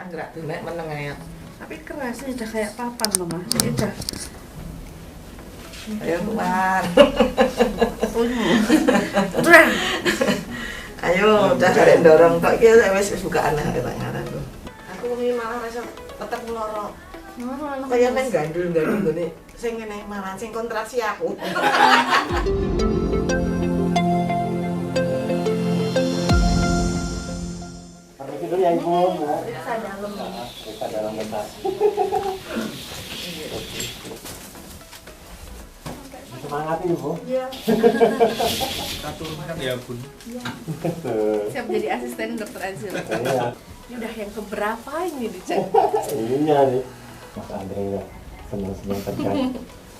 gerak nek meneng ya. Tapi kerasnya udah kayak papan loh Mas. Ini udah. Ayo keluar. Udah. Ayo udah karek dorong tok iki wis bukaan arek tak ngaranku. Aku wingi malah rasa tetep loro. Kaya nang gandul-gandul ngene sing ngene malah sing kontraksi aku. Permisi dulu ya Ibu. Periksa dalam. Periksa dalam bentar. Semangat Ibu. Iya. Aturkan ya Bun. Siap jadi asisten dokter Azil. Iya. Ini udah yang keberapa ini dicek? Iya nih. Mas Andre ya senyum-senyum tegang.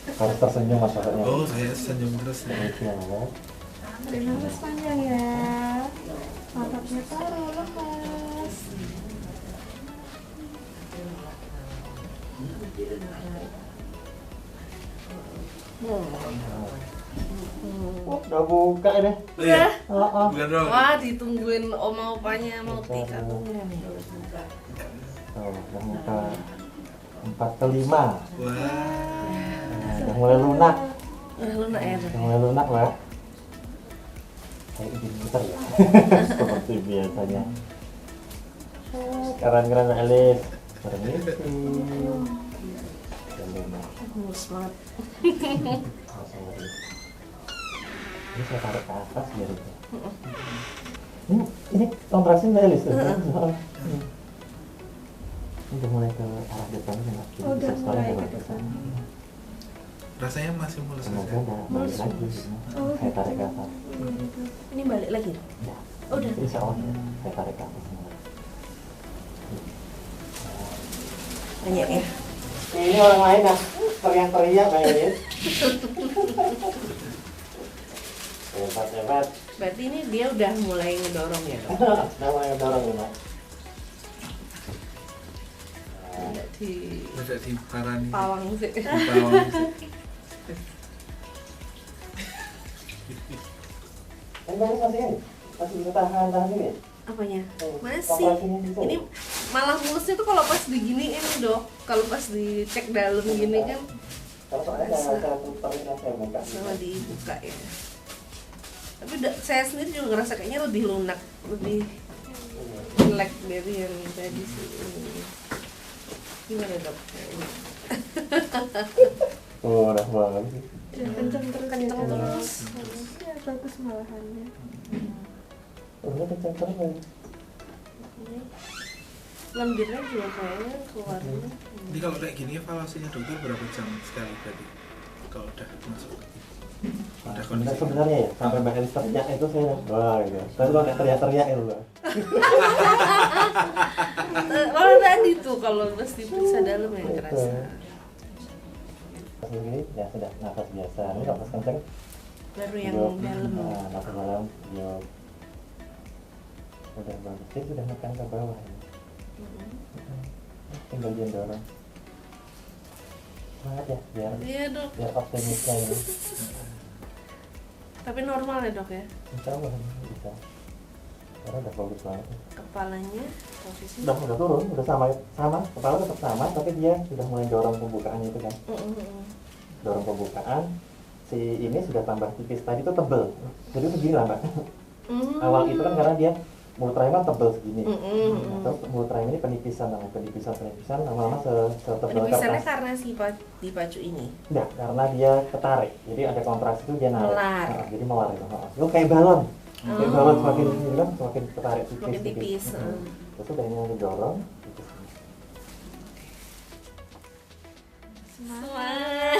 Harus tersenyum masalahnya. Oh, saya senyum terus ya. Iya. Tarik nafas panjang ya. Ototnya taruh lepas. Oh, udah buka ini. Iya. Heeh. Bukan dong. Wah, ditungguin oma opanya mau tikatungnya nih. Oh, udah buka 4 ke 5. Wah. Udah mulai lunak. Lunak ya. Udah mulai lunak, Mbak. Kayak izin putar ya. Seperti biasanya. Keren-keren Mbak Elis. Permisi. Mulus banget. Ini saya tarik ke atas biar itu. Ini kontraksi Mbak Elis tuh. Ini udah mulai ke arah depan kan? Oh, udah mulai ke depan. Rasanya masih mulus Semoga aja. nggak balik lagi. Saya tarik ke atas. Ini balik lagi. Ya. Oh, udah. Insya Allah ya. Saya tarik ke atas. Banyak ya. Ini orang lain ya, teriak-teriak kayaknya. Hebat. Berarti ini dia udah mulai ngedorong ya dok? Udah mulai dorong ya, Mbak. Tidak di Tidak di parani. pawang sih. Di bawang sih. Masih bisa tahan ini. Apanya? Masih. Kontraksinya bisa. Ini malah mulusnya tuh kalau pas diginiin dok. Kalau pas dicek dalam gini kan Kalau soalnya saya puterin saya buka. sama dibuka ya. Tapi saya sendiri juga ngerasa kayaknya lebih lunak, lebih relax dari yang tadi sih. Gimana dok? Oh, udah banget sih. Kenceng terus. Ya bagus malahannya. Udah kenceng terus. Lendirnya juga kayaknya keluarnya. Jadi kalau kayak gini evaluasinya dokter berapa jam sekali berarti? Kalau udah masuk. Udah kondisi. Sebenarnya ya, sampai Mbak Elis teriak itu saya wah gitu. Tapi kalau kayak teriak-teriak itu loh. Kalau tadi tuh kalau pas diperiksa dalam yang kerasa. Pas ini ya sudah nafas biasa. Ini kalau pas kenceng Baru yang yuk. dalam. Nah, nafas dalam yuk. Udah bagus. Dia sudah makan ke bawah. Tinggal dia dorong. Semangat ya, Iya dok. biar optimisnya ini. Tapi normal ya dok ya. Insya Allah bisa. Karena udah bagus banget. Kepalanya posisinya. Udah turun, udah sama, kepala tetap sama, tapi dia sudah mulai dorong pembukaannya itu kan. Dorong pembukaan, si ini sudah tambah tipis, tadi itu tebel. Jadi begini lah Mbak. Awal itu kan karena dia mulut rahim kan tebel segini. Terus mulut rahim ini penipisan, lama-lama setebel Penipisannya kertas. karena si dipacu ini. Enggak, karena dia ketarik. Jadi ada kontraksi itu dia narik. Melar. Nah, jadi melar itu. Itu kayak balon. Kayak balon semakin ini kan semakin ketarik tipis. Semakin tipis. Terus udah ini didorong. Semangat.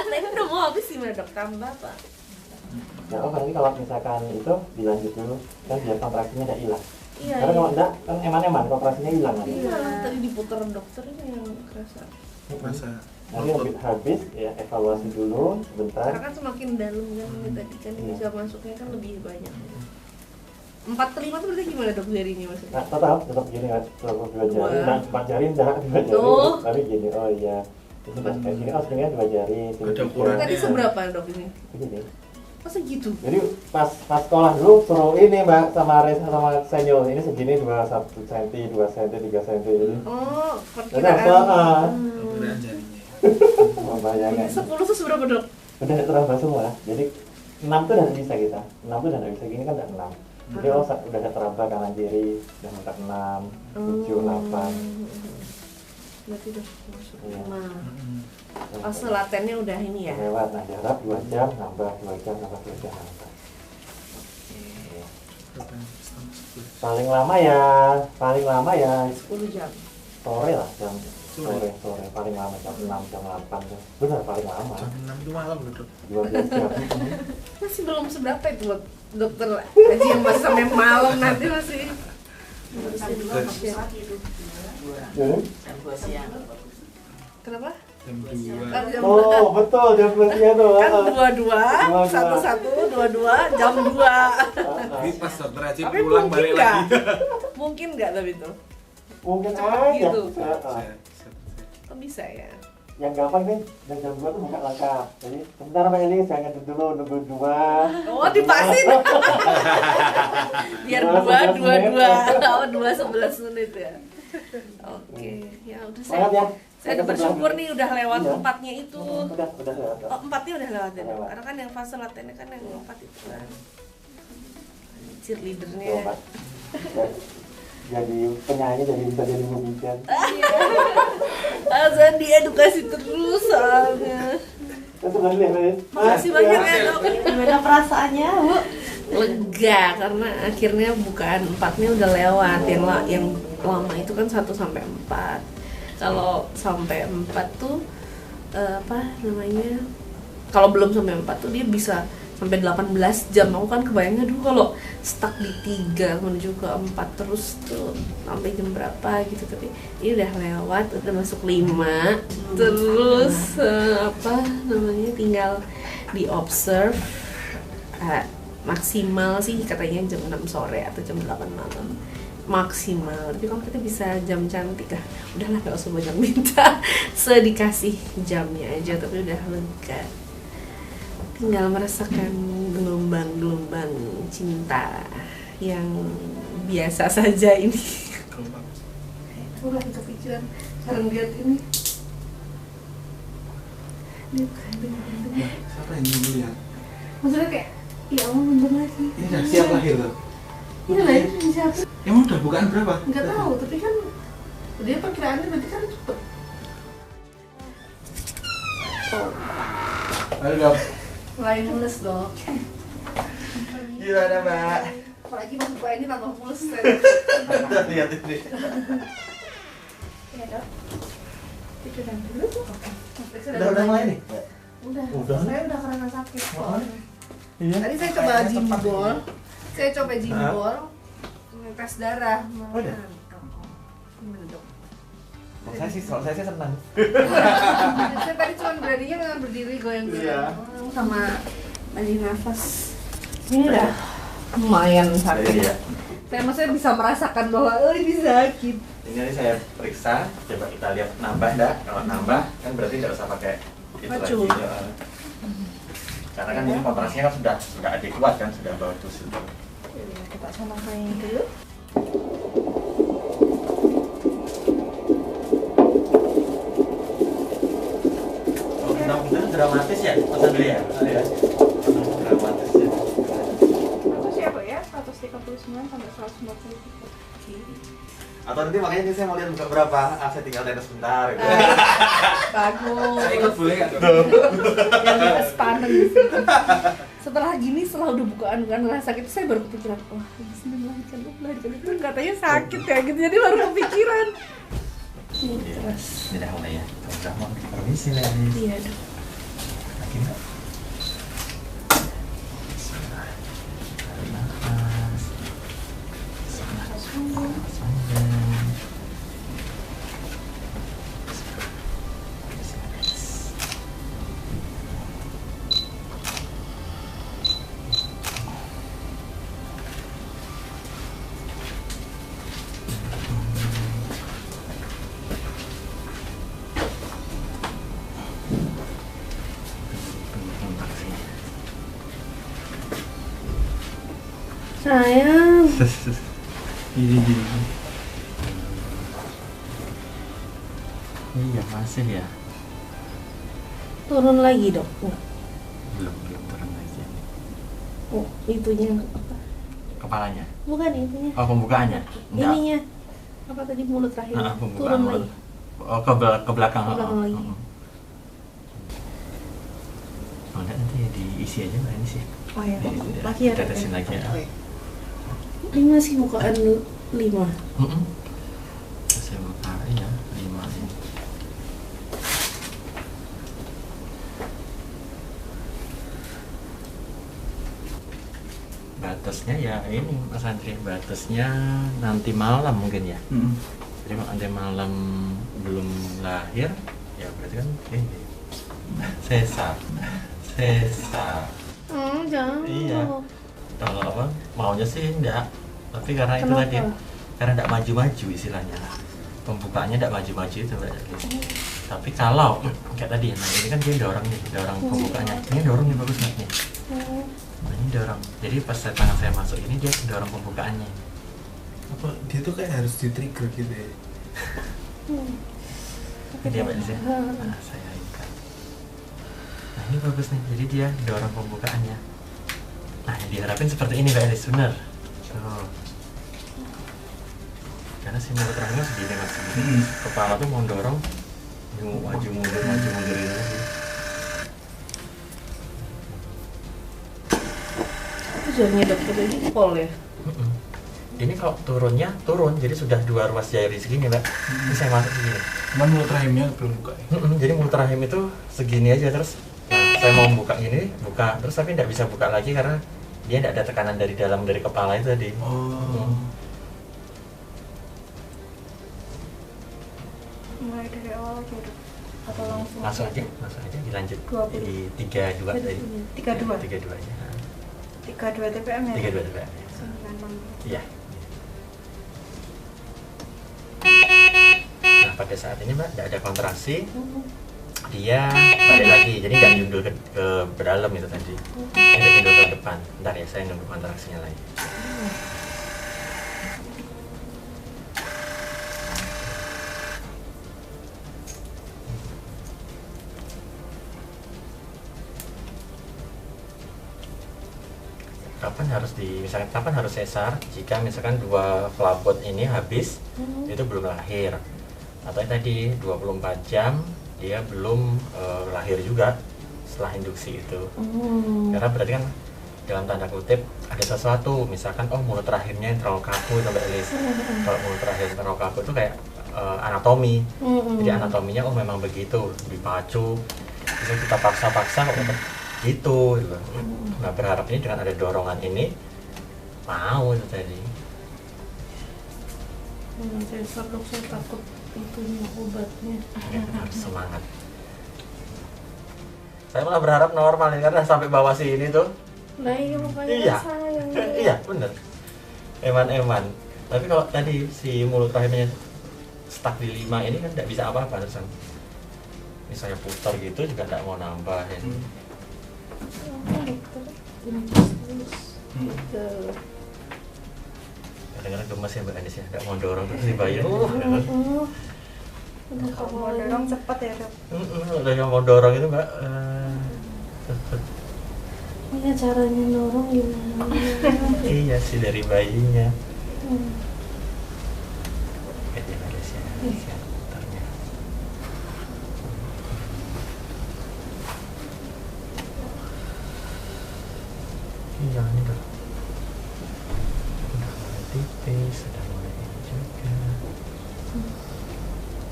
Tapi udah mau habis gimana dok? Tambah apa? Ya, nanti kalau misalkan itu dilanjut dulu kan biar kontraksinya udah hilang. Iya. Karena kalau enggak kan eman-eman kontraksinya hilang nanti. Iya. Tadi diputer dokter ini yang kerasa. Masa Nanti habis ya evaluasi dulu sebentar. Karena kan semakin dalam kan ini tadi kan Iya. bisa masuknya kan lebih banyak. 4 ke 5 tuh berarti gimana dok jarinya maksudnya? Nah, tetap gini kan, tetap dua jari. Dua. Nah, 4 jari enggak, 2 jari. Oh. Tapi gini, oh iya. Ini pas kayak gini, oh sebenarnya 2 jari. Sini Ada 3. ukuran. Tadi seberapa dok ini? Begini. Masa gitu? Jadi pas sekolah dulu suruh ini Mbak sama senyum ini segini 1 cm, 2 cm, 3 cm jadi. Oh, Jadi apa? Ukuran jarinya. Membayangkan. 10 itu seberapa dok? Udah terambah semua. Jadi 6 tuh udah bisa kita. 6 tuh udah nggak bisa gini kan udah 6. Jadi udah ada terambah kanan kiri, udah mentok 6, 7, 8. Berarti udah masuk Iya. 5. Fase latennya udah ini ya? Lewat, nah jarak 2 jam, nambah 2 jam, nambah 2 jam, nambah. Paling lama ya 10 jam. sore lah, jam sore paling lama jam 6, jam 8 tuh. Benar paling lama. Jam 6 itu malam loh dok. 12 jam. Masih belum seberapa itu buat dokter Haji yang masih sampai malam nanti masih. Jadi, Jam 2 siang. Kenapa? Jam 2. oh betul jam 12 siang tuh. Kan 22, 11, 22, jam 2. Jadi pas dokter Haji Tapi pulang mungkin balik nggak? lagi. Mungkin nggak tapi itu? Mungkin Cepat aja. gitu. Heeh. Oh bisa ya? Yang gampang nih, jam 2 tuh buka lengkap. Jadi sebentar Mbak Eli, saya ngantuk dulu, nunggu 2. Oh dipasin. Biar 2, 11 menit ya. Oke, ya udah Semangat ya. saya udah bersyukur nih udah lewat Iya. 4-nya itu. Udah lewat. Oh 4-nya udah lewat ya? Lewat. Karena kan yang fase latennya kan yang 4 itu kan. Tuh, Cheerleadernya. Mbak. Jadi penyanyi, jadi bisa jadi musician. Azan diedukasi terus soalnya. Itu kan lihat. Makasih banyak ya dok. Gimana perasaannya, Bu? Lega karena akhirnya bukaan 4-nya udah lewat. Yang lama itu kan 1 sampai 4. Kalau sampai 4 tuh apa namanya? Kalau belum sampai 4 tuh dia bisa sampai 18 jam. Aku kan kebayangnya dulu kalau stuck di 3 menuju ke 4 terus tuh sampai jam berapa gitu, tapi ini udah lewat, udah masuk 5. Terus apa namanya, tinggal di observe. Maksimal sih katanya jam 6 sore atau jam 8 malam maksimal, tapi kalau kita bisa jam cantik lah, udahlah gak usah banyak minta, sedikasih jamnya aja, tapi udah lega, tinggal merasakan gelombang-gelombang cinta yang biasa saja ini. Itu lagi kepikiran sekarang lihat ini. Siapa yang mau lihat? Maksudnya kayak, ya Allah bentar lagi. Ini udah siap lahir tuh. Iya lah, ini siapa? Emang udah bukaan berapa? Nggak tahu, tapi kan dia perkiraannya berarti kan cepet. Ayo dok. Mulai mulus dok. Gimana Mbak? Apalagi masuk ke ini tambah mulus. Lihat ini. Ya dok. Pikiran dulu. Udah mulai nih. Udah. Udah. Saya udah karena sakit. Iya. Tadi saya coba jimbol. Saya coba jimbol. Tes darah. Oh, iya? Gimana dok? Saya sih senang. Saya tadi cuma beraninya dengan berdiri goyang-goyang sama lagi nafas. Ini udah lumayan sakit. Iya. Saya maksudnya bisa merasakan bahwa ini sakit. Ini nanti saya periksa, coba kita lihat nambah enggak. Kalau nambah kan berarti nggak usah pakai itu Pacu. lagi. Ya. Karena kan ini kontrasnya kan sudah adekuat kan, sudah bagus itu. Kita sama kayak dulu. Oh, benar-benar dramatis ya, Mas Andri ya? Iya. Dramatis ya. Itu siapa ya? 139 sampai 150. Atau nanti makanya ini saya mau lihat buka berapa, saya tinggal tetes sebentar gitu. Bagus. Saya ikut boleh nggak dok? Yang di atas panen. Setelah gini, setelah udah bukaan kan rasa sakit, saya baru kepikiran, wah melahirkan itu katanya sakit ya gitu, jadi baru kepikiran. Terus. Ini dah mulai ya. Udah mau permisi nih. Iya dong. Lagi enggak? sayang. Gini. Iya masih ya. Turun lagi dok. Belum turun lagi. Oh, itunya apa? Kepalanya. Bukan itunya. Oh pembukaannya. Enggak. Ininya. Apa tadi mulut terakhir? Pembukaan Turun mulut. lagi. Oh ke belakang. Ke belakang lagi. Oh enggak, nanti diisi aja mbak ini sih. Oh ya, Di- lagi ya. ditetesin lagi ya. Oke. Ini masih bukaan 5. Saya buka ya 5 ini. Batasnya ya ini Mas Andri, batasnya nanti malam mungkin ya. Jadi kalau nanti malam belum lahir ya berarti kan ini sesar. Jangan. Iya. Kalau apa maunya sih enggak, tapi karena itu Kenapa? tadi karena enggak maju-maju istilahnya, pembukaannya enggak maju-maju itu mbak. Tapi kalau kayak tadi, nah ini kan dia dorong nih, dorong pembukaannya, ini dorong nih bagus banget nih. Nah, ini dorong, jadi pas tangan saya masuk ini dia dorong pembukaannya. Apa dia tuh kayak harus di trigger gitu ya? Ini dia mbak Lisa. Nah, saya ikat. Nah ini bagus nih, jadi dia dorong pembukaannya. Nah yang diharapin seperti ini mbak Elis, bener. Tuh. Karena si mulut rahimnya segini mas, segini. Kepala tuh mau dorong, maju mundur ini lagi. Tujuannya dokter ini pol ya? Ini kalau turunnya turun, jadi sudah 2 ruas jari segini mbak. Ini saya masuk segini. Cuman mulut rahimnya belum buka ya? Jadi mulut rahim itu segini aja terus. Nah, saya mau buka gini, buka terus tapi tidak bisa buka lagi karena dia tidak ada tekanan dari dalam dari kepala itu tadi. Mulai dari awal aja dok? Atau langsung? Masuk aja dilanjut 20. di 32 tadi. 32? 32 nya. 32 TPM ya? 32 TPM. 96. Iya. Nah pada saat ini mbak tidak ada kontraksi, dia balik lagi, jadi nggak jundul ke dalam itu tadi, ada jundul ke depan. Bentar ya, saya nunggu kontraksinya lagi. Kapan harus sesar? Jika misalkan 2 pelabot ini habis, itu belum lahir, atau tadi 24 jam dia belum lahir juga setelah induksi itu. Karena berarti kan dalam tanda kutip ada sesuatu, misalkan mulut rahimnya yang terlalu kaku itu mbak Elis. Kalau mulut rahim terlalu kaku itu kayak anatomi, jadi anatominya memang begitu, dipacu, bisa kita paksa-paksa kok tetap gitu. Nah berharap ini dengan ada dorongan ini mau itu tadi. Saya takut itunya obatnya. Harus semangat. Saya malah berharap normal nih karena sampai bawah sini tuh. Nah iya makanya Iya. sayang. Iya bener. Eman. Tapi kalau tadi si mulut rahimnya stuck di 5 ini kan tidak bisa apa-apa terusan. Misalnya putar gitu juga tidak mau nambahin. Kadang-kadang gemes ya mbak Anis ya, tidak mau dorong terus si bayi. Kalau mau dorong cepet ya dok? Udah yang mau dorong itu mbak. Iya caranya dorong gimana? Iya sih dari bayinya. Kayaknya Anis ya, putarnya. Iya ini udah mulai tipis, sudah mulai ini juga.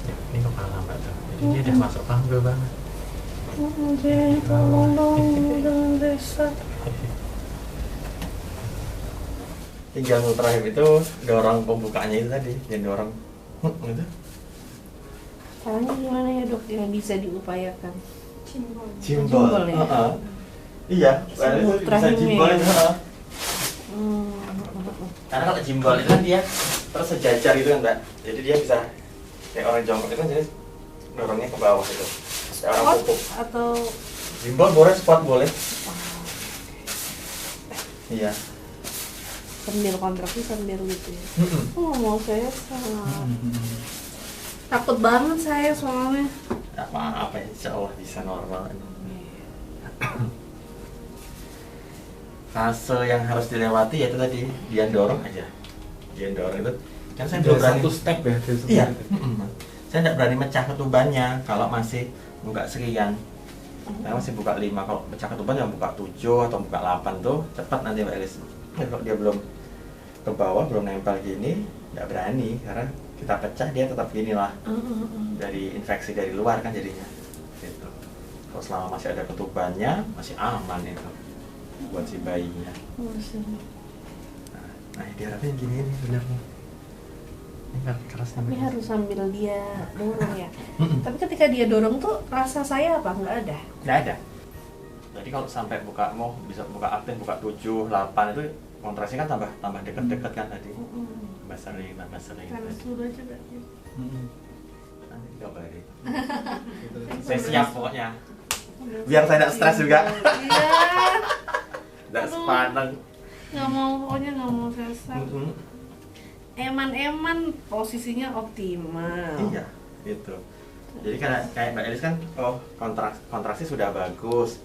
Ya, ini kepala mbak tuh, jadi dia udah masuk panggul banget. Tolong dong, jangan desa. Tinggal mulut rahim itu dorong pembukaannya itu tadi, yang dorong gitu. Caranya gimana ya dok yang bisa diupayakan? Cimbol. Jimbol ya? Iya, Mulut bisa rahimnya jimbol ya? itu. Karena kalau jimbol itu kan dia terus sejajar gitu kan mbak, jadi dia bisa kayak orang jongkok itu kan jadi dorongnya ke bawah gitu, kayak orang Spot pupuk. atau Jimbol boleh, spot boleh. Iya. sambil kontraksi sambil gitu ya. Oh mau sesar. Takut banget saya soalnya. Apa insya Allah bisa normal. Fase yang harus dilewati yaitu tadi dia dorong aja, dia dorong itu kan saya belum berani satu step ya dari iya itu. saya tidak berani mecah ketubannya kalau masih buka sekian. Saya masih buka 5, kalau pecah ketuban yang buka 7 atau buka 8 tuh cepat nanti Mbak Elis. Kalau dia belum ke bawah, belum nempel gini, nggak berani karena kita pecah dia tetap gini lah. Dari infeksi dari luar kan jadinya. Gitu. Kalau selama masih ada ketubannya, masih aman itu buat si bayinya. Nah diharapin gini nih benar nih. Ini kan keras Ini namanya. harus sambil dia dorong ya. Tapi ketika dia dorong tuh rasa saya apa? Nggak ada. Nggak ada. Jadi kalau sampai buka mau bisa buka aktif buka 7, 8 itu kontraksi kan tambah deket-deket kan tadi. Tambah sering. Karena sudah juga. Nanti coba deh. Saya siap pokoknya. Biar saya tidak stres juga. Iya. Tidak Aduh. sepaneng. Nggak mau, pokoknya nggak mau sesar. Eman-eman posisinya optimal. Iya, gitu. Jadi kayak Mbak Elis kan, kontraksi sudah bagus,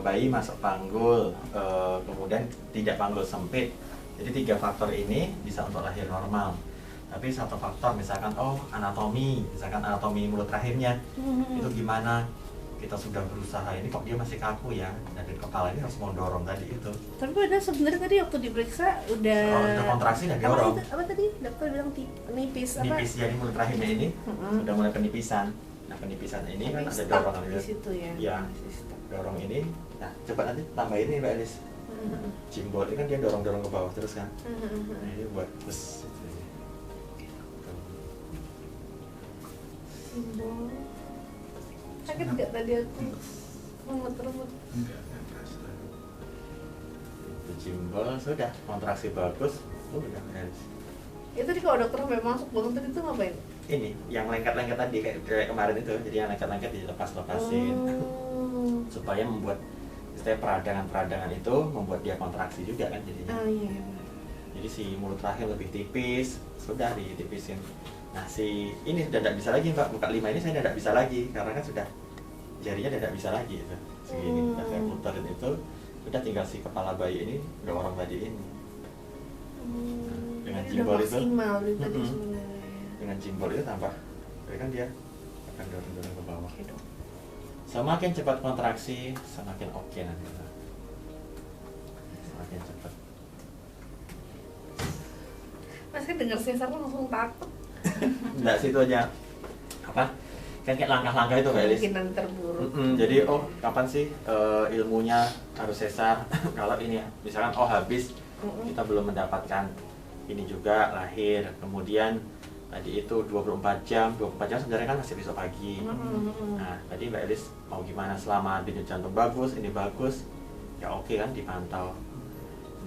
bayi masuk panggul, kemudian tidak panggul sempit. Jadi 3 faktor ini bisa untuk lahir normal. Tapi satu faktor misalkan anatomi, mulut rahimnya itu gimana? Kita sudah berusaha ini kok dia masih kaku ya, dan dari kepala ini harus mau dorong tadi itu. Tapi padahal sebenarnya tadi waktu diperiksa udah kontraksi udah dorong. Apa tadi? Dokter bilang nipis apa? Nipis, jadi mulut rahimnya ini sudah mulai penipisan. Nah penipisan ini kan ada dorongan di situ ya. Iya, dorong ini. Nah coba nanti tambahin nih Mbak Elis. Jimbol ini kan dia dorong ke bawah terus kan. Nah ini buat bus. Simbol. Sakit nggak tadi aku remut-remut? Enggak terasa. Itu jimbol sudah, kontraksi bagus, udah beres. Itu tadi kalau dokter sampai masuk bangun tadi tuh ngapain? Ini yang lengket-lengket tadi kayak kemarin itu, jadi yang lengket-lengket dilepas-lepasin supaya membuat istilah peradangan itu membuat dia kontraksi juga kan jadinya. Iya. Jadi si mulut rahim lebih tipis, sudah ditipisin. Nah si ini sudah tidak bisa lagi Mbak, buka 5 ini saya tidak bisa lagi karena kan sudah jarinya tidak bisa lagi itu segini. Nah, saya puterin itu sudah tinggal si kepala bayi ini dorong tadi ini. Dengan jimbol itu maksimal tadi sebenarnya. dengan jimbol itu tambah, jadi kan dia akan dorong ke bawah. Oke, Dok. Semakin cepat kontraksi semakin oke nanti. Semakin cepat. Mas kan dengar sesar langsung takut. Enggak situ aja apa kan kayak langkah-langkah itu Mbak Elis. Kemungkinan terburuk. Jadi kapan sih ilmunya harus sesar kalau ini ya misalkan habis kita belum mendapatkan ini juga lahir, kemudian tadi itu 24 jam sebenarnya kan masih besok pagi. Nah tadi Mbak Elis mau gimana selama denyut jantung bagus, ini bagus ya oke kan dipantau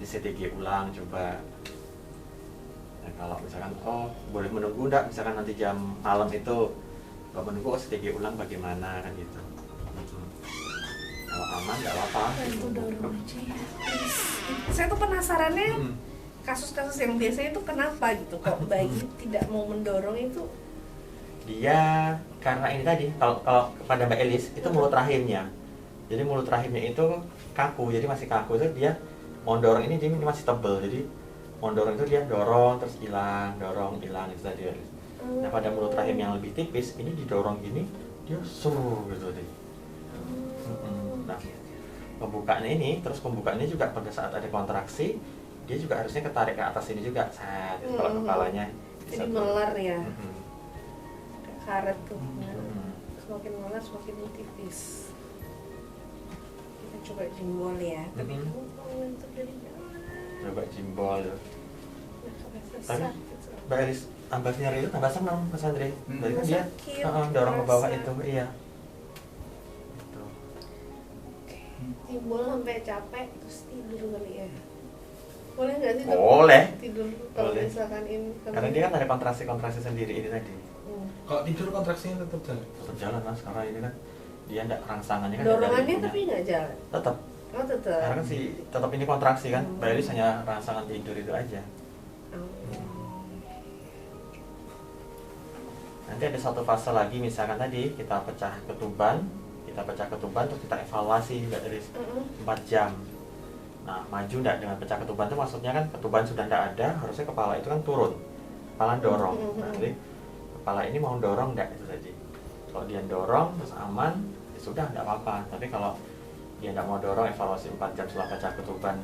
di CTG ulang coba. Nah, kalau misalkan boleh menunggu enggak misalkan nanti jam malam itu kalau menunggu CTG ulang bagaimana kan gitu. Kalau aman nggak apa-apa. Itu dorong aja ya. Saya tuh penasarannya kasus-kasus yang biasanya itu kenapa gitu kok bayi tidak mau mendorong itu? Dia karena ini tadi kalau kepada Mbak Elis itu mulut rahimnya. Jadi mulut rahimnya itu kaku, jadi masih kaku itu dia mau dorong ini masih tebel. Jadi mau dorong itu dia dorong terus hilang itu tadi. Nah pada mulut rahim yang lebih tipis ini didorong gini dia suruh gitu deh. Nah pembukaannya ini terus pembukaannya juga pada saat ada kontraksi dia juga harusnya ketarik ke atas ini juga saat kalau kepalanya jadi melar ya. Karet tuh. Semakin melar semakin tipis. Kita coba jimbol ya. Tapi untuk dari coba jimbol. Tapi Mbak Elis tambah nyari itu tambah senang Mas Andre. Jadi kan dia dorong ke bawah itu iya. Itu. Jimbol sampai capek terus tidur kali ya. Boleh nggak sih Dok? Boleh. Tidur kalau Boleh. misalkan ini Karena dia kan ada kontraksi sendiri ini tadi. Kalau tidur kontraksinya tetap jalan. Tetap jalan Mas karena ini kan dia enggak rangsangannya kan dorongannya dari tapi nggak jalan. tetap Oh tetap. Karena kan tetap ini kontraksi kan, Mbak Elis hanya rangsangan tidur itu aja. Nanti ada satu fase lagi, misalkan tadi kita pecah ketuban terus kita evaluasi Mbak Elis 4 jam. Nah, maju enggak dengan pecah ketuban itu maksudnya kan ketuban sudah enggak ada, harusnya kepala itu kan turun, kepala dorong. Nah, jadi kepala ini mau dorong enggak itu tadi. Kalau dia dorong terus aman, ya sudah enggak apa-apa. Tapi kalau dia enggak mau dorong, evaluasi 4 jam setelah pecah ketuban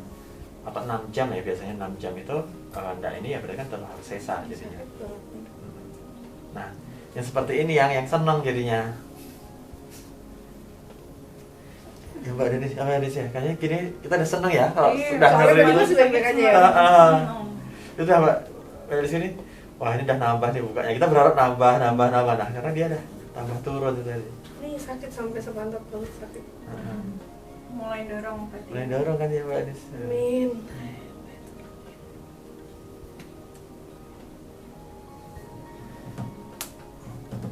atau 6 jam ya, biasanya 6 jam itu enggak ini ya berarti kan tetap harus sesar jadinya. Nah, yang seperti ini yang senang jadinya. Ya Mbak Denis, ya, kayaknya gini kita udah seneng ya kalau sudah ngeri itu sudah baik aja ya. Itu Mbak di sini, wah ini udah nambah nih bukanya. Kita berharap nambah. Nah, karena dia udah tambah turun itu tadi. Nih sakit sampai sepantat banget sakit. Mulai dorong berarti. Mulai dorong kan ya Mbak Denis. Amin.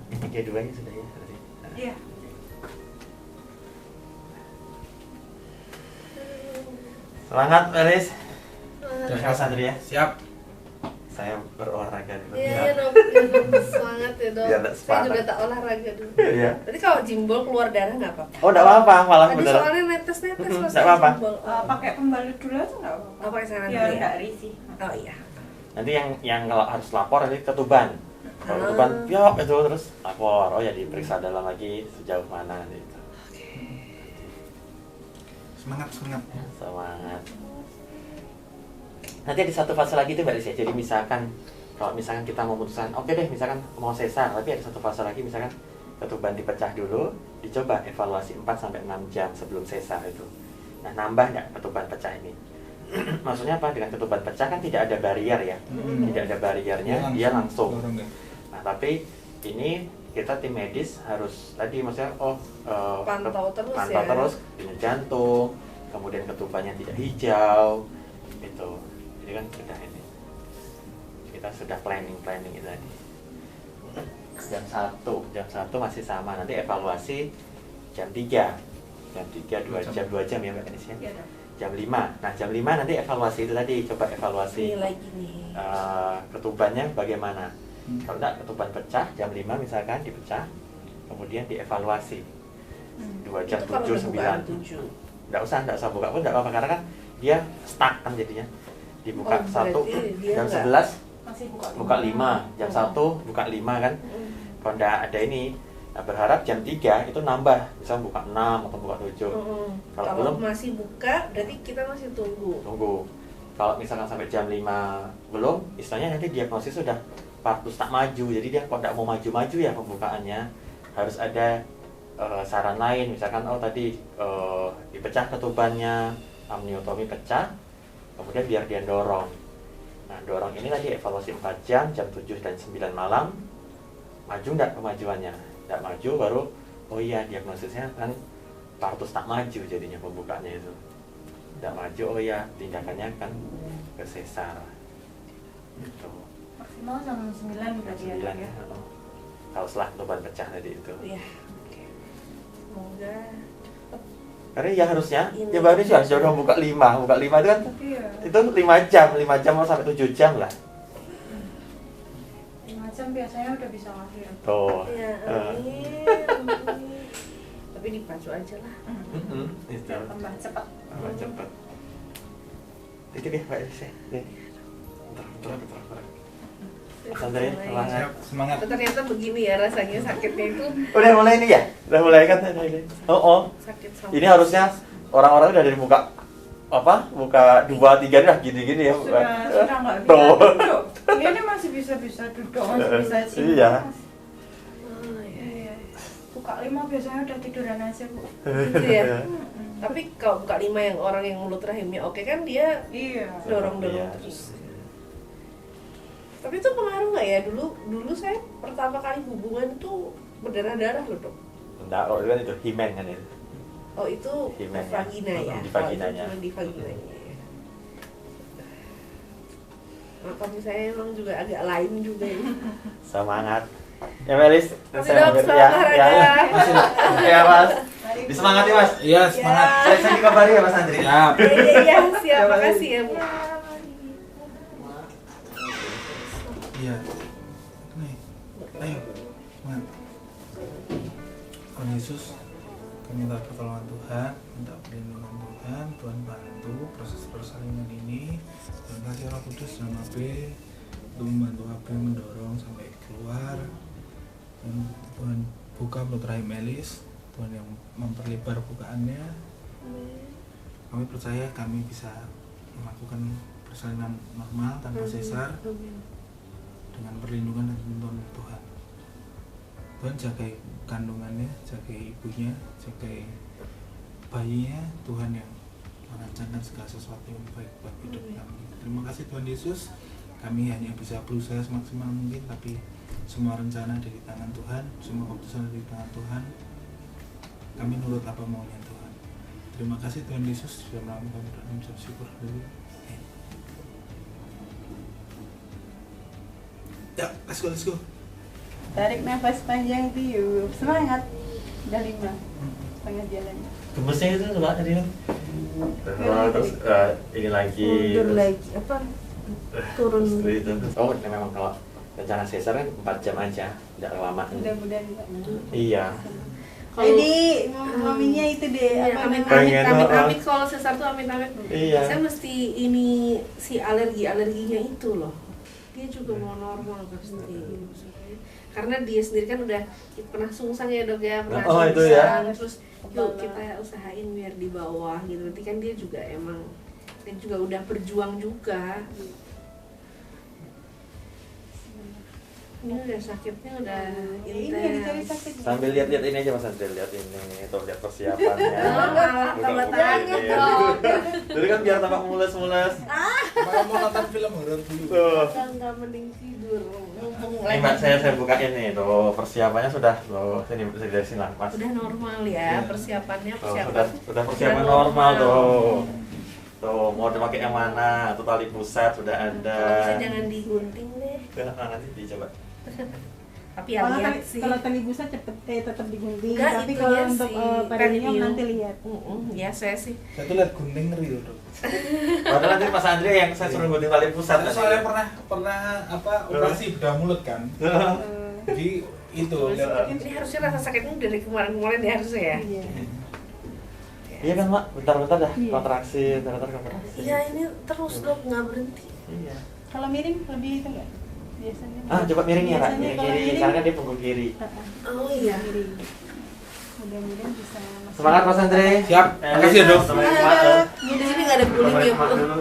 Ini keduanya sudah ya berarti. Iya. Semangat Mbak Denis. Udah, Mas Andri ya. Siap. Saya berolahraga dulu. Iya dong, semangat ya dong. Biar nggak Saya semangat. juga tak olahraga dulu. Iya. Tadi kalau jimbol keluar darah nggak apa-apa. Oh, enggak apa-apa, malah Tadi bener. soalnya netes-netes pas Nggak apa-apa. jimbol. Pakai pembalut dulu aja nggak apa-apa. Oh, pakai saran Biar dulu ya? nggak risih. Oh iya. Nanti yang kalau harus lapor nanti ketuban. Kalau ketuban, piok itu terus lapor. Oh ya diperiksa dalam lagi sejauh mana nanti itu. Semangat. Semangat. Nanti ada satu fase lagi tuh Mbak Lis ya. Jadi misalkan kalau misalkan kita memutuskan, oke deh misalkan mau sesar, tapi ada satu fase lagi misalkan ketuban dipecah dulu, dicoba evaluasi 4 sampai 6 jam sebelum sesar itu. Nah, nambah nggak ketuban pecah ini? Maksudnya apa? Dengan ketuban pecah kan tidak ada barrier ya. Tidak ada barriernya, dia langsung. dorong ya. Nah, tapi ini kita tim medis harus tadi maksudnya Pantau terus pantau ya. terus denyut jantung, kemudian ketubannya tidak hijau, itu. Jadi kan sudah ini. Kita sudah planning itu tadi. Jam 1 masih sama, nanti evaluasi jam 3 2 jam ya Mbak Denis ya. Iya dong. Jam 5. Nah, jam 5 nanti evaluasi itu tadi, coba evaluasi Ini lagi nih. ketubannya bagaimana. Kalau enggak ketuban pecah, jam 5 misalkan dipecah, kemudian dievaluasi 2 jam, Itu kalau 7, udah bukaan 9. 7. Enggak usah buka pun enggak apa-apa, karena kan dia stuck kan jadinya. Dibuka Oh, 1, berarti dia jam nggak- 11 Masih buka 5, jam 1 buka 5 kan. Kalau enggak ada ini, nah berharap jam 3 itu nambah, misalnya buka 6 atau buka 7. Kalau Kalau belum, masih buka, berarti kita masih tunggu. tunggu. Kalau misalkan sampai jam 5 belum, istilahnya nanti diagnosis sudah partus tak maju. Jadi dia kalau tidak mau maju-maju ya pembukaannya, harus ada saran lain. Misalkan tadi dipecah ketubannya, amniotomi pecah, kemudian biar dia dorong. Nah, dorong ini tadi evaluasi 4 jam 7 dan 9 malam. Maju enggak kemajuannya? Enggak maju baru, oh iya diagnosisnya kan partus tak maju jadinya pembukaannya itu. Enggak maju, oh iya tindakannya kan ke sesar. Gitu. Maksimal jam 9 berarti ya. 9 ya. Kalau setelah ketuban pecah tadi itu. Iya. Semoga Karena ya harusnya, Ini. ya baru sih harus udah buka 5 itu kan Iya. itu 5 jam mau sampai 7 jam lah. 5 jam biasanya udah bisa lahir. Tuh. ya Eh. amin. Tapi dipacu aja lah. Itu. Biar tambah cepat. Tambah cepet. Itu dia Pak Elis ya. Nih. Bentar. Sandra ya, semangat. Siap, semangat. Tapi ternyata begini ya rasanya sakitnya itu Udah mulai ini ya? Udah mulai kan ini. Oh. sakit sama. Ini harusnya orang-orang udah dari muka muka 2 3 udah gini-gini ya. Sudah nggak bisa Tuh. duduk. Ini masih bisa duduk, masih bisa sini. Iya. Oh, iya. Iya. Buka 5 biasanya udah tiduran aja, Bu. Gitu ya. Tapi kalau buka 5 yang orang yang mulut rahimnya oke kan dia Iya. dorong-dorong Iya. terus. Tapi itu pengaruh nggak ya? Dulu saya pertama kali hubungan tuh berdarah-darah loh dok. Enggak, kalau itu kan itu himen kan itu. Oh itu Himen, ya. vagina ya? Di vaginanya. Oh, itu cuma di vaginanya. Maka saya emang juga agak lain juga ya. Semangat. Ya Melis, Tapi dok, selamat olahraga. Ya Mas. Mari Disemangati Mas. Iya, semangat. Saya dikabari ya Mas Andri. Siap. Iya, siap. Makasih ya, Bu. Iya. Nih. Ayo. Semangat. Tuhan Yesus, kami minta pertolongan Tuhan, minta perlindungan Tuhan, Tuhan bantu proses persalinan ini. Tuhan kasih Roh Kudus dalam AB untuk membantu AB mendorong sampai keluar. Dan Tuhan buka mulut rahim Elis, Tuhan yang memperlebar bukaannya. Kami percaya kami bisa melakukan persalinan normal tanpa sesar dengan perlindungan dan tuntunan Tuhan. Tuhan jagai kandungannya, jagai ibunya, jagai bayinya. Tuhan yang merancangkan segala sesuatu yang baik buat hidup kami. Terima kasih Tuhan Yesus. Kami hanya bisa berusaha semaksimal mungkin, tapi semua rencana ada di tangan Tuhan, semua keputusan ada di tangan Tuhan. Kami nurut apa maunya Tuhan. Terima kasih Tuhan Yesus sudah melakukan kami dan mengucap syukur dulu. Ya, let's go. Tarik nafas panjang, tiup. Semangat. Udah 5. Setengah jalan. Gembesnya itu Mbak tadi. Terus ini lagi. Mundur lagi. Apa? Turun. Oh, memang kalau rencana sesar kan 4 jam aja, tidak lama. Mudah-mudahan enggak. Iya. Jadi maminya itu deh, Iya, apa namanya? amit-amit kalau sesar tuh amit-amit. Iya. Saya mesti ini si alerginya itu loh. Dia juga mau normal pasti. Karena dia sendiri kan udah pernah sungsang ya Dok ya, pernah Oh, sungsang. itu ya. Terus yuk kita usahain biar di bawah gitu. Nanti kan dia juga udah berjuang juga. Ini udah sakitnya udah Ini yang dicari intens. sakit. Sambil lihat-lihat ini aja Mas Andri, lihat ini, tuh lihat persiapannya. Tambah tanya Iya. dong. Jadi kan biar tambah mules-mules. Mau nonton film horor dulu. Tuh. Nggak mending tidur. Mumpung Ini Mbak, saya bukain nih, tuh persiapannya sudah, tuh sini bisa dari sini lah Mas. udah normal ya persiapannya Tuh, persiapan. sudah persiapan normal tuh. Tuh mau dipakai yang mana? Tuh tali pusat sudah ada. Kalau bisa jangan digunting deh. Nanti dicoba. Tapi ya Kalau lihat tali, sih. kalau tali busa tetap digunting. Enggak, Tapi itunya kalau untuk si perineum perineum. nanti lihat. Ya saya sih. Saya tuh lihat gunting ngeri Dok. Padahal nanti Mas Andri yang saya suruh gunting tali pusat. Saya soalnya pernah operasi bedah mulut kan. Jadi itu lihat Ini harusnya rasa sakitnya dari kemarin-kemarin ya harusnya ya. Iya. Iya kan Mak, bentar-bentar dah Iya. kontraksi, bentar-bentar kontraksi. Iya ini terus Dok nggak berhenti. Iya. Kalau miring lebih itu enggak? Biasanya. Coba miring ya Kak, Biasanya miring kalau kiri, miring- karena kan dia punggung kiri. Oh iya. Miring. Mudah-mudahan bisa masuk. Semangat Mas Andri. Siap. Makasih ya, Dok. Sama yang Mak. Di sini nggak ada guling ya Mak Bu. dulu.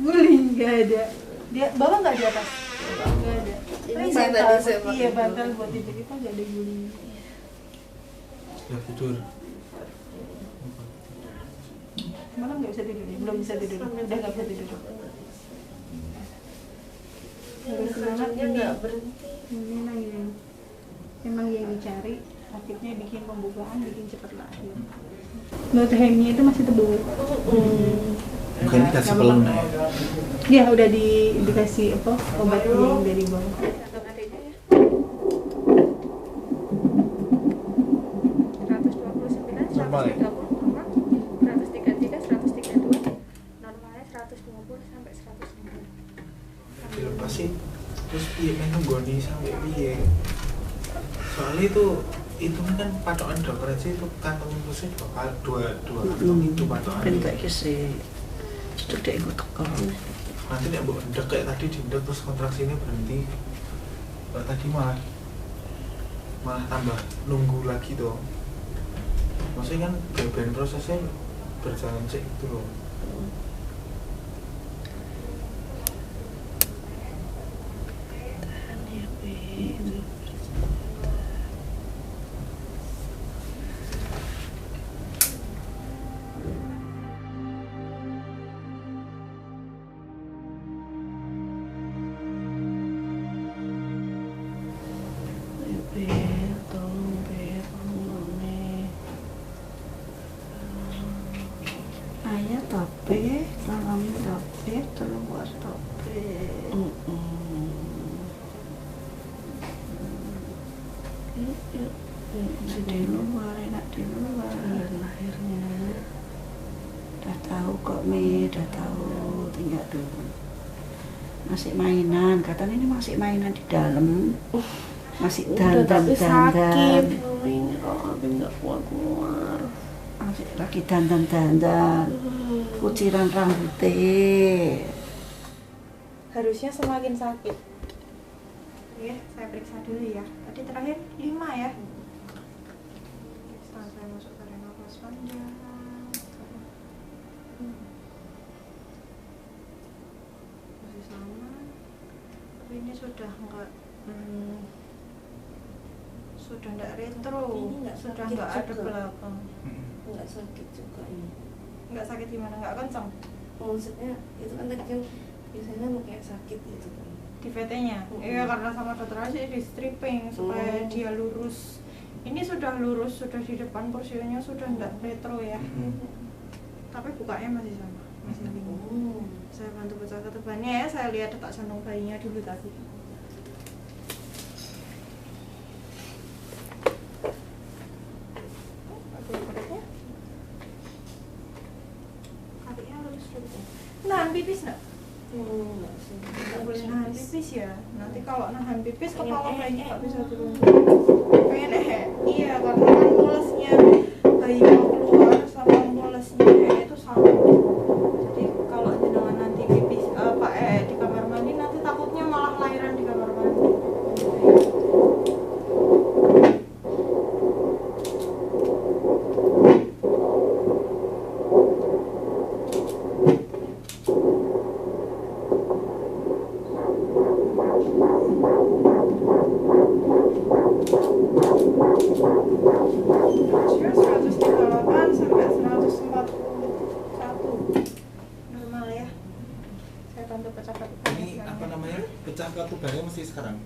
Guling nggak ada. Dia bawah nggak di atas. Nggak ada. Ini Tapi sih bantal tadi buat- saya pakai iya dulu. bantal buat itu kita nggak ada guling. Sudah tidur. Malam nggak bisa tidur, ya? Belum bisa tidur. Udah nggak bisa tidur. Harus semangat Kerjanya ini. nggak berhenti. Ini memang yang dicari. Akhirnya bikin pembukaan, bikin cepat lahir. Menurut Hemi itu masih tebal. Mungkin dikasih pelem ya. Ya udah dikasih apa obat yang dari bawah. Catat adanya ya. 129, Normal ya? 130, 133, 132, normalnya 150 sampai 190. Dilepas sih. Terus piye men nunggoni sampai piye? Soalnya itu kan patokan dokter aja itu kantong infusnya dua kantong itu patokan. Bentuk sih cedek ikut kekal. Nanti nek mbok ndek kayak tadi dindek terus kontraksinya berhenti. Kalau tadi malah tambah nunggu lagi tuh. Maksudnya kan beban prosesnya berjalan sih itu loh. Ayah tapi salam tapi keluar tapi. Yuk. Di luar, enak di luar. lahirnya. Udah tahu kok Mi, udah tahu, tinggal dulu. Masih mainan, katanya ini masih mainan di dalam. Masih Udah tapi sakit. dandan-dandan. Ini kok tapi nggak kuat keluar. Masih lagi dandan-dandan. Kuciran rambutnya. Harusnya semakin sakit. Ya, saya periksa dulu ya. Tadi terakhir 5 ya. Setelah saya masuk tarik nafas panjang. Masih sama. Tapi ini sudah enggak sudah enggak retro. Ini nggak Sudah sakit enggak ada juga. belakang. Nggak sakit juga ini. Enggak sakit gimana? Enggak kencang Maksudnya itu kan tadi kan biasanya kayak sakit gitu kan. di VT-nya. Iya, karena sama dokter aja di stripping supaya dia lurus. Ini sudah lurus, sudah di depan, porsinya sudah enggak retro ya. Tapi bukanya masih sama, masih 5. Saya bantu pecah ketubannya ya, saya lihat detak jantung bayinya dulu tadi. Oke, beratnya. Kakinya lurus dulu. Nahan pipis enggak? Enggak sih. Nggak boleh nahan pipis ya. Nanti kalau nahan pipis kepala bayinya nggak bisa turun. Pengen iya, karena kan mulesnya bayi mau keluar sama mulesnya itu sama. Jadi kalau jenengan nanti pipis di kamar mandi, nanti takutnya malah lahiran di kamar mandi. Rasio 138 sampai 141 normal ya. Saya bantu pecah ketubannya Ini sekarang. apa namanya? Pecah ketubannya masih sekarang.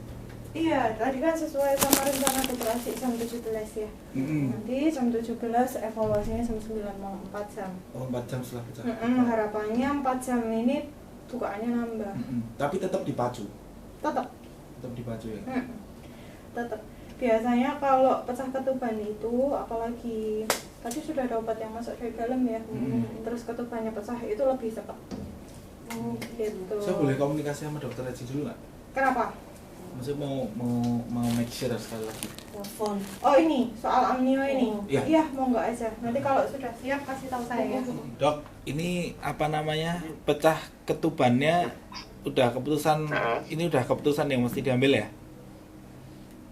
Iya, tadi kan sesuai sama rencana operasi jam 17 ya. Nanti jam 17 evaluasinya jam 9 mau 4 jam. Oh, 4 jam setelah pecah. Harapannya 4 jam ini bukaannya nambah. Tapi tetap dipacu. Tetap. Tetap dipacu ya. Tetap. Biasanya kalau pecah ketuban itu, apalagi tadi sudah ada obat yang masuk dari dalam ya, terus ketubannya pecah itu lebih cepat. Gitu. Saya boleh komunikasi sama dokter Eci dulu nggak? Kenapa? Maksudnya mau make sure sekali lagi. Telepon. Oh ini soal amnio ini. Iya. Iya, mau nggak aja. Nanti kalau sudah siap kasih tahu saya ya. Dok, ini apa namanya? Pecah ketubannya udah keputusan, ini udah keputusan yang mesti diambil ya?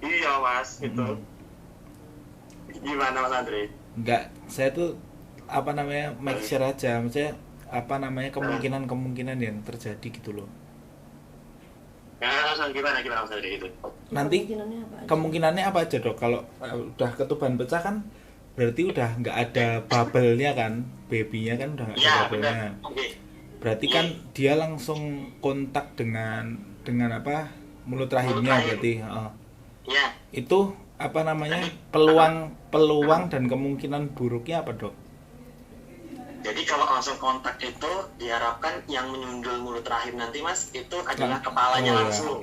Iya mas, gitu. Gimana mas Andre? Enggak, saya tuh apa namanya make sure aja, maksudnya apa namanya kemungkinan yang terjadi gitu loh. Gimana mas Andre itu? Nanti Kemungkinannya apa aja? kemungkinannya apa aja dok? Kalau udah ketuban pecah kan berarti udah nggak ada bubble-nya kan, baby-nya kan udah nggak ada Iya bubble-nya. benar. Oke. Berarti kan dia langsung kontak dengan apa mulut rahimnya berarti. Iya. Itu apa namanya peluang dan kemungkinan buruknya apa dok? Jadi kalau langsung kontak itu diharapkan yang menyundul mulut rahim nanti mas itu adalah kepalanya langsung.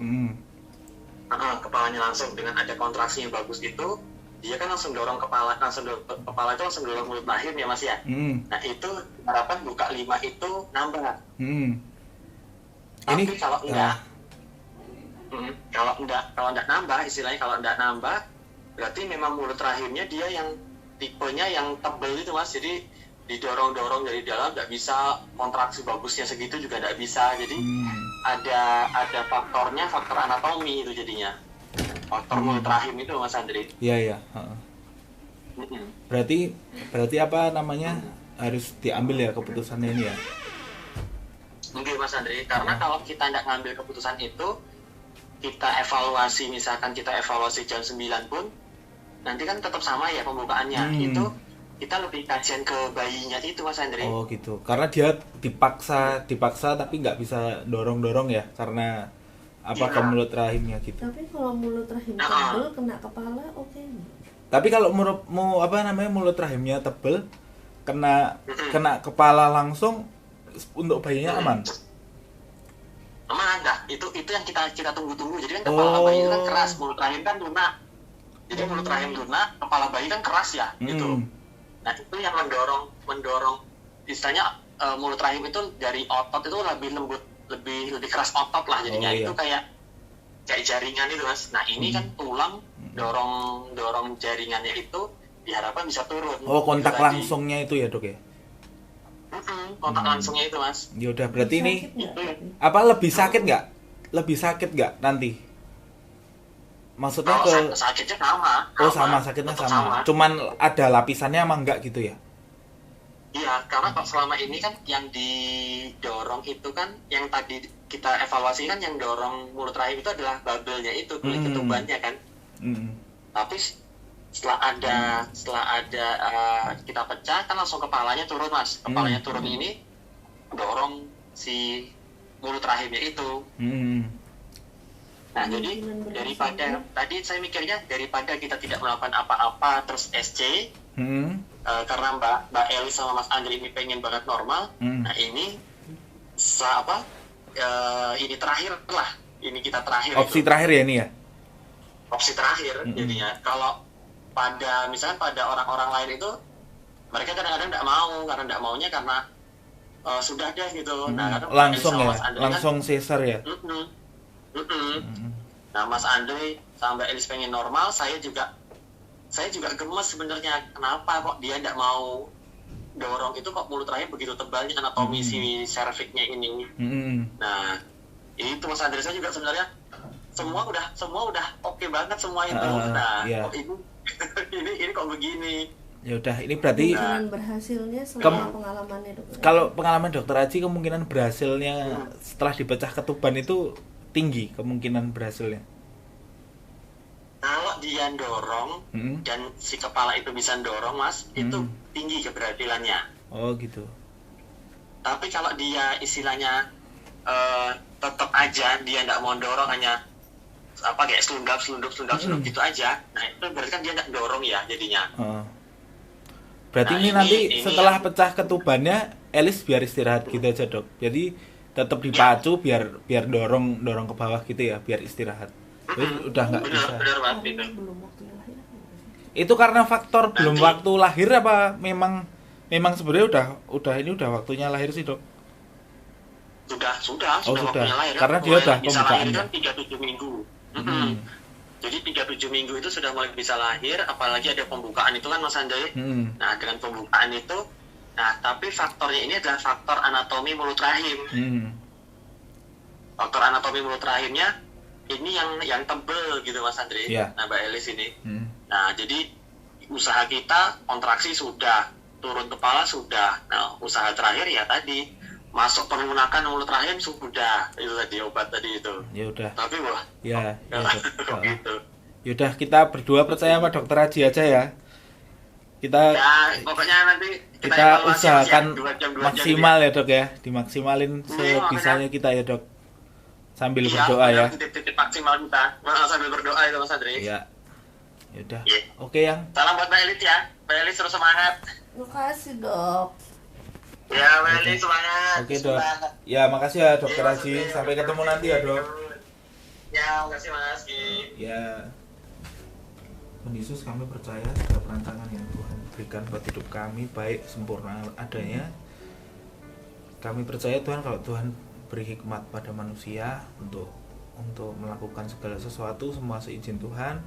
Kepalanya langsung dengan ada kontraksi yang bagus itu dia kan langsung dorong kepala itu langsung dorong mulut rahim ya mas ya. Nah itu harapan buka 5 itu nambah. Tapi Ini kalau enggak kalau enggak nambah, istilahnya kalau enggak nambah berarti memang mulut rahimnya dia yang tipenya yang tebel itu mas, jadi didorong-dorong dari dalam nggak bisa, kontraksi bagusnya segitu juga nggak bisa, jadi ada faktor anatomi itu jadinya, faktor mulut rahim itu mas Andri. Iya. Berarti apa namanya harus diambil ya keputusannya ini ya? Mungkin mas Andri, karena kalau kita nggak ngambil keputusan itu, kita evaluasi, misalkan kita evaluasi jam 9 pun nanti kan tetap sama ya pembukaannya. Itu kita lebih kajian ke bayinya itu mas Andre. Oh gitu, karena dia dipaksa tapi nggak bisa dorong ya karena ke mulut rahimnya gitu. Tapi kalau mulut rahim tebel kena kepala oke. Tapi kalau mulut rahimnya tebel kena kepala langsung untuk bayinya aman. Aman enggak? Itu yang kita tunggu-tunggu. Jadi kan kepala bayi itu kan keras, mulut rahim kan lunak. Jadi mulut rahim lunak, kepala bayi kan keras ya, gitu. Nah itu yang mendorong istilahnya mulut rahim itu dari otot itu lebih lembut, lebih keras otot lah jadinya. Itu kayak jaringan itu mas. Nah ini kan tulang dorong jaringannya itu diharapkan bisa turun. Oh kontak langsungnya itu ya dok ya? Kontak langsungnya itu mas. Ya udah berarti ini apa lebih sakit nggak? Lebih sakit nggak nanti? Maksudnya sakitnya sama. Oh sama sakitnya sama. Cuman ada lapisannya emang nggak gitu ya? Iya, karena selama ini kan yang didorong itu kan yang tadi kita evaluasi kan yang dorong mulut rahim itu adalah bubble-nya itu, kulit ketumbannya kan. Tapi setelah ada kita pecah kan langsung kepalanya turun mas. Kepalanya turun ini dorong si mulut rahimnya itu. Nah jadi daripada tadi saya mikirnya daripada kita tidak melakukan apa-apa terus SC. Karena Mbak Elis sama Mas Andri ini pengen banget normal. Nah ini ini terakhir lah, ini kita terakhir opsi itu. Terakhir ya ini ya opsi terakhir. Jadinya kalau misalkan pada orang-orang lain itu mereka kadang-kadang tidak mau karena tidak maunya karena sudah deh gitu. Nah langsung ya langsung sesar ya. Nah Mas Andri sama Mbak Elis pengen normal, saya juga gemes sebenarnya kenapa kok dia tidak mau dorong itu, kok mulut rahim begitu tebalnya anatomi si cervixnya ini. Nah itu Mas Andri, saya juga sebenarnya semua udah oke banget semua itu. Kok ini kok begini. Ya udah ini berarti kemungkinan berhasilnya selama pengalamannya dokter. Kalau pengalaman dokter Aji kemungkinan berhasilnya setelah dipecah ketuban itu tinggi kemungkinan berhasilnya. Kalau dia dorong dan si kepala itu bisa dorong mas, itu tinggi keberhasilannya. Oh gitu. Tapi kalau dia istilahnya tetap aja dia tidak mau dorong, hanya kayak selundup gitu aja, nah itu berarti kan dia tidak dorong ya jadinya. Berarti ini nanti setelah pecah ketubannya Elis biar istirahat gitu aja dok. Jadi tetap dipacu biar dorong ke bawah gitu ya, biar istirahat. Udah nggak bisa. Benar banget itu. Itu karena faktor belum waktu lahir apa memang sebenarnya udah waktunya lahir sih dok? Sudah waktunya lahir. Karena dia udah pembukaannya. Kan 37 minggu. Jadi 37 minggu itu sudah mulai bisa lahir, apalagi ada pembukaan itu kan Mas Andri. Nah dengan pembukaan itu, tapi faktornya ini adalah faktor anatomi mulut rahim. Faktor anatomi mulut rahimnya ini yang tebel gitu Mas Andri. Nah Mbak Elis ini. Nah jadi usaha kita kontraksi sudah, turun kepala sudah. Nah usaha terakhir ya tadi masuk perlunakan mulut rahim sudah, itu tadi obat tadi itu. Ya udah. Tapi wah. Ya gitu. Yaudah kita berdua percaya sama dokter Aji aja ya. Kita pokoknya nanti kita usahakan 2 jam maksimal ya dok ya, dimaksimalin sebisanya kita ya dok. Sambil berdoa ya. Titik maksimal kita. Sambil berdoa itu Mas Andri. Iya. Yaudah. Oke yang. Salam buat Mbak Elis ya. Mbak Elis terus semangat. Makasih dok. Ya Mbak Elis semangat. Oke dok. Ya makasih ya dokter Aji. Sampai ketemu nanti ya dok. Ya makasih Mas. Ya. Tuhan Yesus, kami percaya segala perancangan yang Tuhan berikan buat hidup kami baik sempurna adanya. Kami percaya Tuhan kalau Tuhan beri hikmat pada manusia untuk melakukan segala sesuatu semua seizin Tuhan.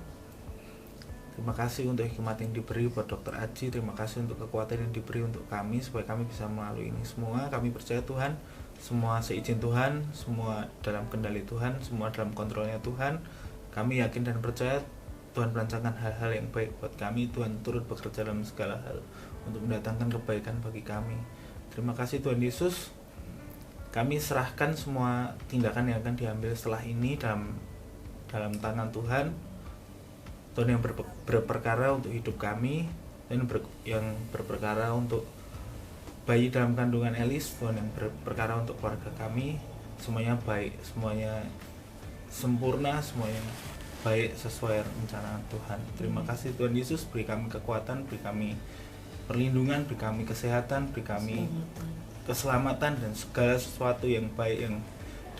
Terima kasih untuk hikmat yang diberi buat dokter Aji. Terima kasih untuk kekuatan yang diberi untuk kami supaya kami bisa melalui ini semua. Kami percaya Tuhan semua seizin Tuhan, semua dalam kendali Tuhan, semua dalam kontrolnya Tuhan. Kami yakin dan percaya Tuhan merancangkan hal-hal yang baik buat kami. Tuhan turut bekerja dalam segala hal untuk mendatangkan kebaikan bagi kami. Terima kasih Tuhan Yesus. Kami serahkan semua tindakan yang akan diambil setelah ini dalam tangan Tuhan. Tuhan yang berperkara untuk hidup kami, dan yang berperkara untuk bayi dalam kandungan Elis. Tuhan yang berperkara untuk keluarga kami. Semuanya baik, semuanya sempurna, semuanya baik sesuai rencana Tuhan. Terima kasih Tuhan Yesus, beri kami kekuatan, beri kami perlindungan, beri kami kesehatan, beri kami keselamatan dan segala sesuatu yang baik yang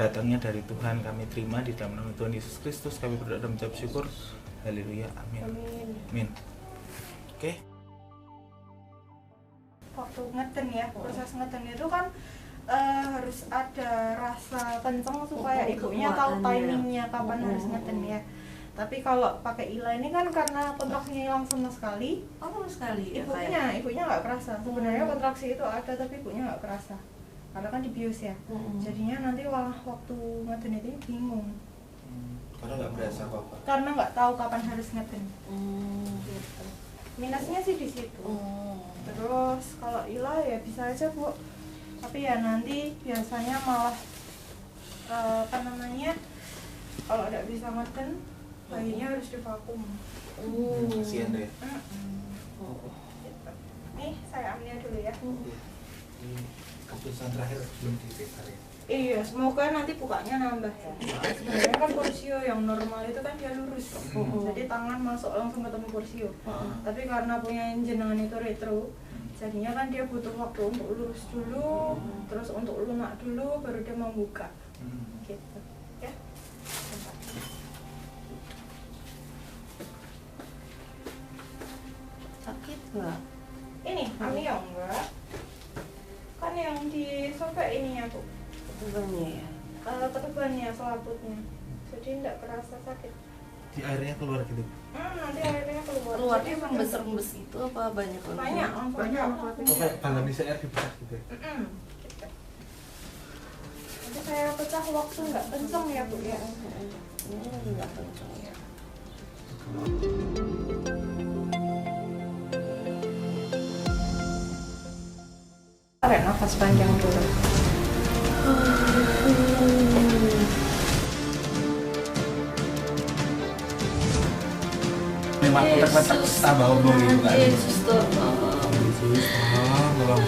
datangnya dari Tuhan kami terima di dalam nama Tuhan Yesus Kristus. Kami berdoa dan mengucap syukur. Haleluya, amin. Amin. Amin. Oke. Waktu ngeden ya, proses ngeden itu kan harus ada rasa kenceng supaya ibunya tahu timingnya kapan harus ngeden ya. Tapi kalau pakai Ila ini kan karena kontraksinya hilang sama sekali. Oh, sekali. Ibunya nggak kerasa. Sebenarnya kontraksi itu ada tapi ibunya nggak kerasa. Karena kan dibius ya. Jadinya nanti malah waktu ngeden itu bingung. Karena nggak berasa apa-apa. Karena nggak tahu kapan harus ngeden. Gitu. Minusnya sih di situ. Terus kalau Ila ya bisa aja Bu. Tapi ya nanti biasanya malah kalau tidak bisa ngeden bayinya harus divakum. Kasihan deh. Gitu. Nih saya ambil dulu ya. Ini keputusan terakhir belum di-prepare ya. Iya, semoga nanti bukanya nambah ya. Sebenarnya kan porsio yang normal itu kan dia lurus, jadi tangan masuk langsung ketemu porsio. Tapi karena punya jenengan itu retro, jadinya kan dia butuh waktu untuk lurus dulu, terus untuk lunak dulu, baru dia membuka. Gitu, ya. Sakit nggak? Ini amnion enggak? Kan yang disobek ininya Bu. Ketubannya ya. Ketubannya, selaputnya. Jadi tidak kerasa sakit. Di airnya keluar gitu. Nanti airnya keluar. Keluarnya emang besar-besar itu apa banyak langsung? Banyak, langsung Oh, kayak balon di air dipecah gitu. Gitu. Nanti saya pecah waktu nggak kenceng ya Bu ya. Ini nggak kenceng ya. Tarik nafas panjang dulu. Memang kotak-kotak tambah ombong gitu kan. Yesus tolong. Yesus, tolong.